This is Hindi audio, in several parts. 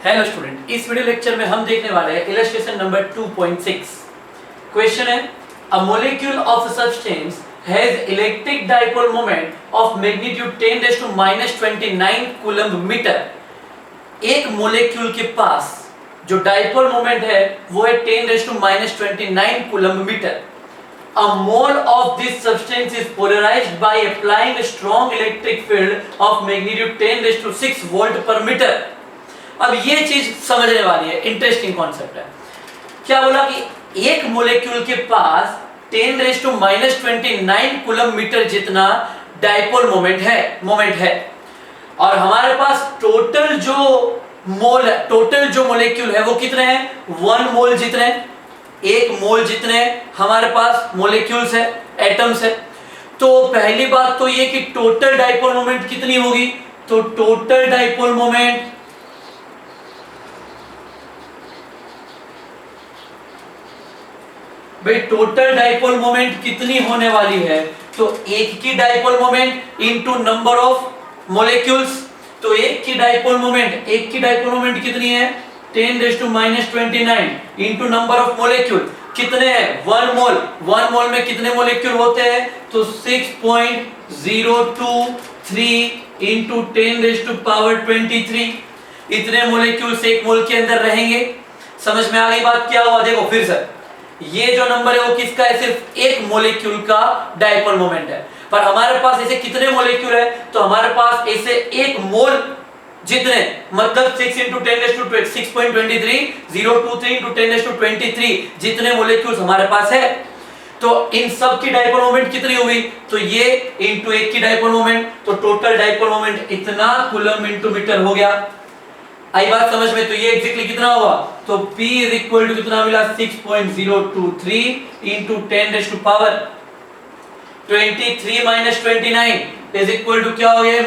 हेलो स्टूडेंट, इस वीडियो लेक्चर में हम देखने वाले हैं इलस्ट्रेशन नंबर 2.6। क्वेश्चन है, a molecule of a substance has electric dipole moment of magnitude 10⁻⁻29 coulomb metre. एक मॉलिक्यूल के पास जो डाइपोल मोमेंट है वो है 10⁻⁻29 coulomb metre. A mole of this substance is polarized by applying a strong electric field of magnitude 10⁻⁶ volt per meter। अब ये चीज समझने वाली है, इंटरेस्टिंग कॉन्सेप्ट है। क्या बोला कि एक मॉलिक्यूल के पास 10⁻⁻29 कूलम्ब मीटर जितना डाइपोल मोमेंट है और हमारे पास टोटल जो मॉलिक्यूल है वो कितने हैं? 1 मोल जितने, 1 मोल जितने हमारे पास मॉलिक्यूल्स है, एटम्स है। तो पहली बात तो ये कि टोटल डाइपोल मोमेंट कितनी होगी? तो टोटल डाइपोल मोमेंट भाई टोटल डाइपोल मोमेंट कितनी होने वाली है? तो एक की dipole moment into number of molecules. तो एक की डाइपोल मोमेंट कितनी है? 10⁻⁻29 इनटू नंबर ऑफ मॉलिक्यूल कितने हैं? 1 मोल। 1 मोल में कितने मॉलिक्यूल होते हैं? तो 6.023 इनटू 10⁻23 इतने मॉलिक्यूल्स एक मोल के अंदर रहेंगे। समझ में आ गई बात? क्या हुआ देखो फिर से, ये जो नंबर है वो किसका है? सिर्फ एक मॉलिक्यूल का डाइपोल मोमेंट है। पर हमारे पास ऐसे कितने मॉलिक्यूल है? तो हमारे पास ऐसे एक मोल जितने, मतलब 6 × 10⁻6.23 023 × 10⁻23 जितने मॉलिक्यूल्स हमारे पास है। तो इन सब की डाइपोल मोमेंट कितनी हुई? तो ये इनटू एक की डाइपोल मोमेंट, तो टोटल डाइपोल मोमेंट इतना कूलम्ब इनटू मीटर हो गया। आई बात समझ में? तो ये एग्जैक्टली कितना हुआ? तो P इज इक्वल टू कितना मिला? 6.023 इनटू 10⁻23 इज इक्वल टू क्या हो गया?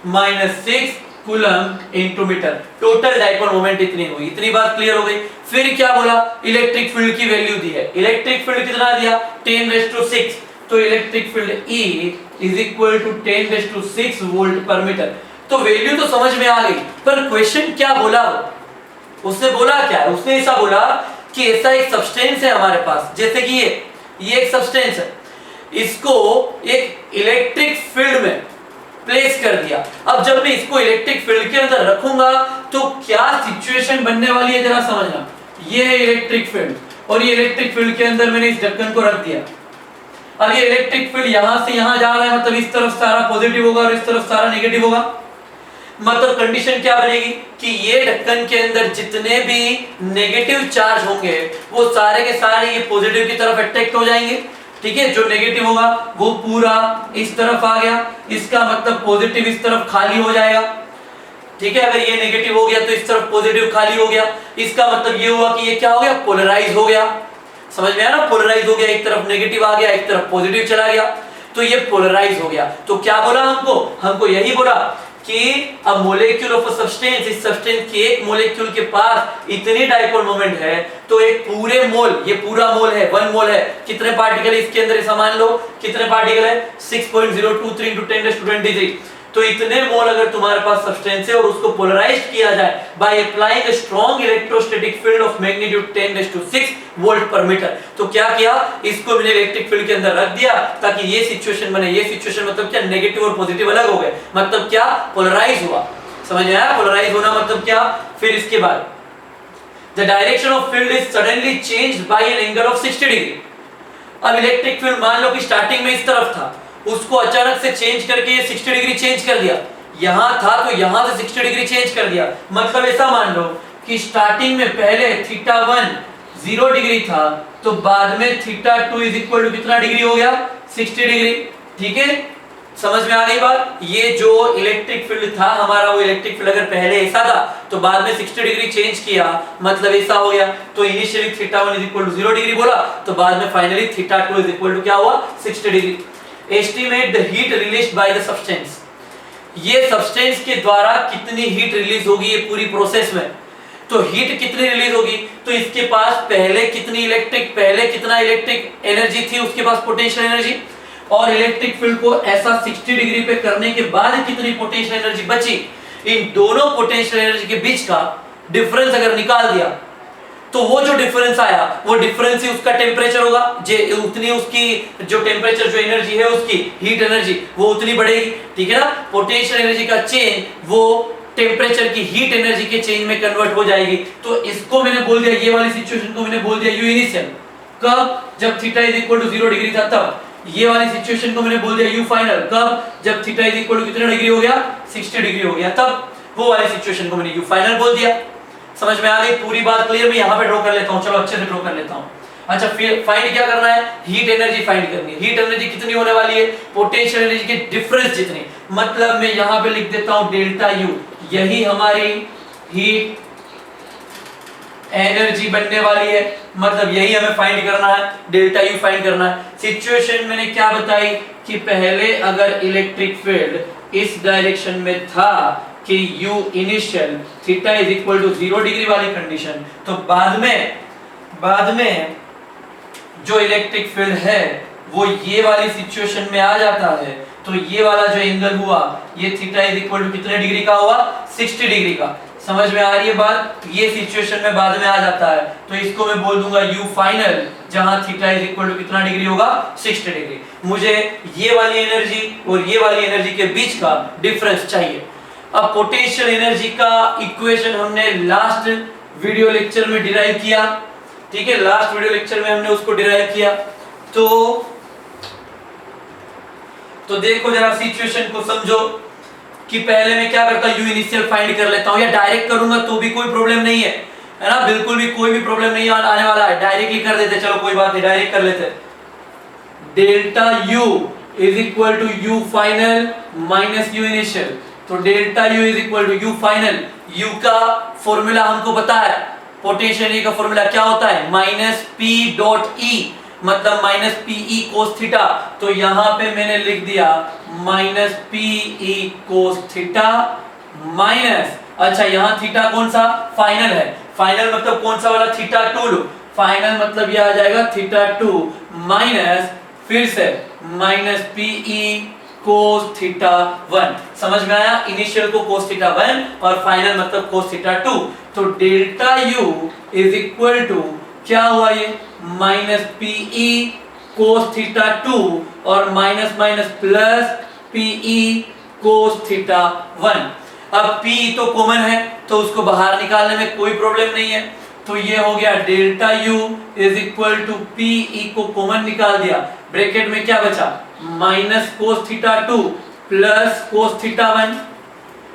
-6 coulomb into metre. Total dipole moment इतनी हुई। इतनी बात क्लियर हो गई। फिर क्या बोला? इलेक्ट्रिक फील्ड की वैल्यू दी है। इलेक्ट्रिक फील्ड कितना दिया? 10⁻⁶। तो electric field E is equal to 10⁻⁶ volt per metre. तो वैल्यू तो समझ में आ गई, पर क्वेश्चन क्या बोला? उसने बोला क्या है? उसने ऐसा बोला कि ऐसा एक सब्सटेंस है हमारे पास, जैसे कि ये एक सब्सटेंस है, इसको एक इलेक्ट्रिक फील्ड में प्लेस कर दिया। अब जब मैं इसको इलेक्ट्रिक फील्ड के अंदर रखूंगा तो क्या सिचुएशन बनने वाली है जरा समझना। ये है इलेक्ट्रिक फील्ड और ये इलेक्ट्रिक फील्ड के अंदर मैंने इस ढक्कन को रख दिया। अब ये इलेक्ट्रिक फील्ड यहां से यहां जा रहा है, मतलब इस तरफ सारा पॉजिटिव होगा और इस तरफ सारा नेगेटिव होगा। मतलब कंडीशन क्या बनेगी कि ये ढक्कन के अंदर जितने भी नेगेटिव चार्ज होंगे वो सारे के सारे ये पॉजिटिव की तरफ अट्रैक्ट हो जाएंगे। ठीक है, जो नेगेटिव होगा वो पूरा इस तरफ आ गया, इसका मतलब पॉजिटिव इस तरफ खाली हो जाएगा। ठीक है, अगर ये नेगेटिव हो गया तो इस तरफ पॉजिटिव खाली हो गया, इसका मतलब ये हुआ कि ये क्या हो गया? पोलराइज हो गया। समझ में आया ना? पोलराइज हो गया, एक तरफ नेगेटिव आ गया, एक तरफ पॉजिटिव चला गया, तो ये पोलराइज हो गया। तो क्या बोला हमको यही बोला कि अ मॉलिक्यूल ऑफ अ सब्सटेंस, इस सब्सटेंस के एक मॉलिक्यूल के पास इतनी डाइपोल मोमेंट है तो एक पूरे मोल, ये पूरा मोल है, 1 मोल है, कितने पार्टिकल इसके अंदर ऐसा मान लो, कितने पार्टिकल है? 6.023 × 10⁻23। तो इतने मोल अगर तुम्हारे पास सब्सटेंस है और उसको पोलराइज किया जाए by applying a strong electrostatic field of magnitude 10⁻⁶ volt per metre. तो क्या किया? इसको मैंने इलेक्ट्रिक फील्ड के अंदर रख दिया ताकि ये सिचुएशन बने। ये सिचुएशन मतलब क्या? नेगेटिव और पॉजिटिव अलग हो गए, मतलब क्या? पोलराइज हुआ। समझ में आया? पोलराइज होना मतलब क्या? फिर इसके बाद the direction of field is suddenly changed by an angle of 60 degree. अब इलेक्ट्रिक फील्ड मान लो कि स्टार्टिंग में इस तरफ था, उसको अचानक से चेंज करके ये 60 डिग्री चेंज कर दिया। यहां था तो यहां से 60 डिग्री चेंज कर दिया। मतलब ऐसा मान लो कि स्टार्टिंग में पहले θ1 0 डिग्री था, तो बाद में θ2 इज इक्वल टू कितना डिग्री हो गया? 60 डिग्री। ठीक है, समझ में आ गई बात? ये जो इलेक्ट्रिक फील्ड था हमारा, वो इलेक्ट्रिक फील्ड अगर पहले ऐसा था तो बाद में 60 डिग्री चेंज किया, मतलब ऐसा हो गया। तो initially θ1 is equal to 0 degree बोला, तो बाद में फाइनली θ2 इज इक्वल टू क्या हुआ? 60 degree. Estimate the heat released by the substance. ये सब्सटेंस के द्वारा कितनी हीट रिलीज होगी ये पूरी प्रोसेस में? तो हीट कितनी रिलीज होगी? तो इसके पास पहले कितना इलेक्ट्रिक एनर्जी थी, उसके पास पोटेंशियल एनर्जी, और इलेक्ट्रिक फील्ड को ऐसा 60 डिग्री पे करने के बाद कितनी पोटेंशियल एनर्जी बची? इन दोनों पोटेंशियल एनर्जी के बीच का डिफरेंस अगर निकाल दिया तो वो जो डिफरेंस आया वो डिफरेंस ही उसका टेम्परेचर होगा, उतनी उसकी जो टेम्परेचर जो एनर्जी है उसकी हीट एनर्जी वो उतनी बढ़ेगी, ठीक है ना। पोटेंशियल एनर्जी का चेंज वो टेम्परेचर की हीट एनर्जी के चेंज में कन्वर्ट हो जाएगी। तो इसको मैंने बोल दिया, ये वाली सिचुएशन को मैंने बोल दिया यू इनिशियल। कब? जब theta is equal to 0 degree था तब। ये वाली सिचुएशन को मैंने बोल दिया यू फाइनल। कब? जब थीटा इज इक्वल टू कितना डिग्री हो गया? 60 डिग्री हो गया तब। वो वाली सिचुएशन को मैंने यू फाइनल बोल दिया। समझ में आ गई पूरी बात? क्लियर? मैं यहाँ पे ड्रॉ कर लेता हूँ, चलो अच्छे से ड्रॉ कर लेता हूँ। अच्छा, फिर फाइंड क्या करना है? हीट एनर्जी फाइंड करनी है। हीट एनर्जी कितनी होने वाली है? पोटेंशियल एनर्जी के डिफरेंस जितनी, मतलब मैं यहाँ पे लिख देता हूँ डेल्टा यू, यही हमारी हीट एनर्जी बनने वाली है, मतलब यही हमें फाइंड करना है, डेल्टा यू फाइंड करना है। सिचुएशन मैंने क्या बताई कि पहले अगर इलेक्ट्रिक फील्ड इस डायरेक्शन में था कि u initial theta is equal to 0 degree वाली कंडीशन, तो बाद में जो इलेक्ट्रिक फील्ड है वो ये वाली सिचुएशन में आ जाता है, तो ये वाला जो एंगल हुआ ये थीटा इज इक्वल टू कितने डिग्री का हुआ? 60 डिग्री का। समझ में आ रही है बात? ये सिचुएशन में बाद में आ जाता है, तो इसको मैं बोल दूंगा यू फाइनल, जहां थीटा इज इक्वल टू कितना डिग्री होगा? 60 डिग्री। मुझे ये वाली एनर्जी और ये वाली एनर्जी के बीच का डिफरेंस चाहिए। अब पोटेंशियल एनर्जी का इक्वेशन हमने लास्ट वीडियो लेक्चर में डिराइव किया, ठीक है, लास्ट वीडियो लेक्चर में हमने उसको डिराइव किया। तो देखो जरा सिचुएशन को समझो कि पहले मैं क्या करता हूं, यू इनिशियल फाइंड कर लेता हूं, या डायरेक्ट करूंगा तो भी कोई प्रॉब्लम नहीं है ना, बिल्कुल भी कोई भी प्रॉब्लम नहीं आने वाला है, डायरेक्टली कर देते। चलो कोई बात नहीं, डायरेक्ट कर लेते। Delta you is equal to U final minus U initial, तो delta you is equal to U final. U का फॉर्मूला हमको पता है, पोटेंशियल एनर्जी का फॉर्मूला क्या होता है? माइनस पी डॉट ई, मतलब minus P E cos theta. तो यहां पे मैंने लिख दिया minus P E cos theta minus, अच्छा यहां थीटा कौन सा? फाइनल है। फाइनल मतलब कौन सा वाला? थीटा 2। फाइनल मतलब ये आ जाएगा थीटा 2 माइनस, फिर से minus P E cos theta 1। समझ में आया? इनिशियल को कोस थीटा 1 और फाइनल मतलब कोस थीटा 2। तो delta you is equal to क्या हुआ ये? Minus P E cos theta 2 और minus minus plus P E cos theta 1। अब पी तो कॉमन है तो उसको बाहर निकालने में कोई प्रॉब्लम नहीं है, तो ये हो गया delta you is equal to P E को कॉमन निकाल दिया, ब्रैकेट में क्या बचा? Minus cos theta 2 plus cos theta 1।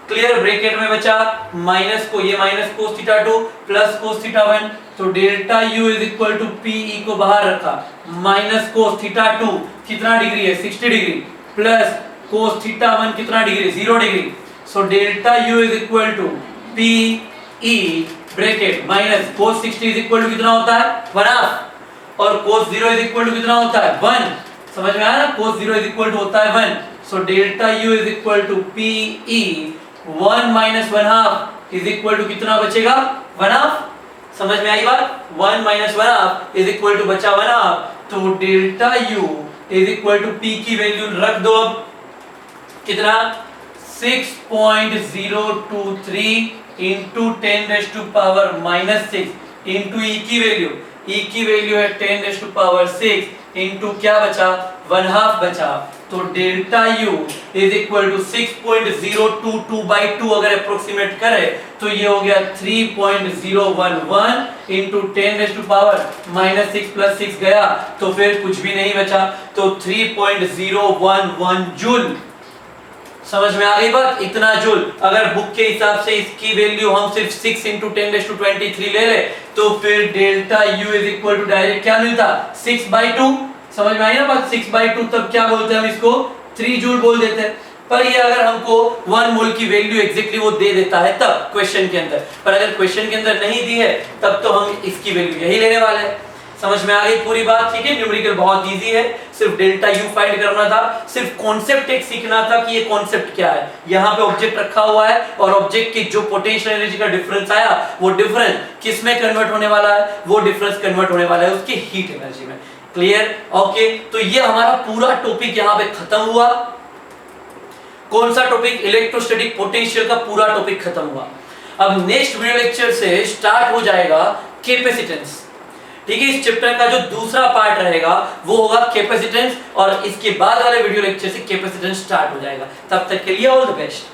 Clear? Bracket में बचा माइनस को, ये minus cos theta 2 plus cos theta 1, तो delta you is equal to P E को बाहर रखा, माइनस कोस थीटा 2 कितना डिग्री है? 60 डिग्री, प्लस कोस थीटा 1 कितना degree? 0 degree. So delta you is equal to P E bracket minus cos 60 is equal to कितना होता है? 1/2, और कोस 0 इज इक्वल टू कितना होता है? 1। समझ में आया ना? कोस 0 इज इक्वल टू होता है 1। So delta you is equal to P E 1 minus 1/2 is equal to कितना बचेगा? 1/2। समझ में आई बात? 1 माइनस 1/2 इज इक्वल टू बचा 1/2, तो delta you is equal to P की वैल्यू रख दो अब कितना? 6.023 इंटू 10⁻⁻6 इंटू ई की वैल्यू, ई की वैल्यू है 10⁻6 इंटू क्या बचा? 1/2 बचा। तो delta you is equal to 6.022/2 अगर अप्रोक्सीमेट करे तो ये हो गया 3.011 इंटू 10⁻⁻6 प्लस 6 गया तो फिर कुछ भी नहीं बचा, तो 3.011 जूल। समझ में आ गई बात? इतना जूल। अगर बुक के हिसाब से इसकी वैल्यू हम सिर्फ 6 इंटू 10⁻23 ले ले तो फिर delta you is equal to direct क्या मिलता? 6/2। समझ में आई ना बात? 6/2 तब क्या बोलते हैं हम इसको? 3 जूल बोल देते हैं। पर ये अगर हमको 1 मोल की वैल्यू एग्जैक्टली वो दे देता है तब क्वेश्चन के अंदर, पर अगर क्वेश्चन के अंदर नहीं दी है तब तो हम इसकी वैल्यू यही लेने वाले हैं। समझ में आ गई पूरी बात? ठीक है, न्यूमेरिकल बहुत इजी है, सिर्फ डेल्टा यू फाइंड करना था, सिर्फ कॉन्सेप्ट एक सीखना था कि ये कॉन्सेप्ट क्या है। यहाँ पे ऑब्जेक्ट रखा हुआ है और ऑब्जेक्ट की जो पोटेंशियल एनर्जी का डिफरेंस आया वो डिफरेंस किस में कन्वर्ट होने वाला है? वो डिफरेंस कन्वर्ट होने वाला है उसकी हीट एनर्जी में। क्लियर? ओके, तो ये हमारा पूरा टॉपिक यहाँ पे खत्म हुआ। कौन सा टॉपिक? इलेक्ट्रोस्टैटिक पोटेंशियल का पूरा टॉपिक खत्म हुआ। अब नेक्स्ट वीडियो लेक्चर से स्टार्ट हो जाएगा कैपेसिटेंस। ठीक है, इस चैप्टर का जो दूसरा पार्ट रहेगा वो होगा कैपेसिटेंस, और इसके बाद वाले वीडियो लेक्चर से कैपेसिटेंस स्टार्ट हो जाएगा। तब तक के लिए ऑल द बेस्ट।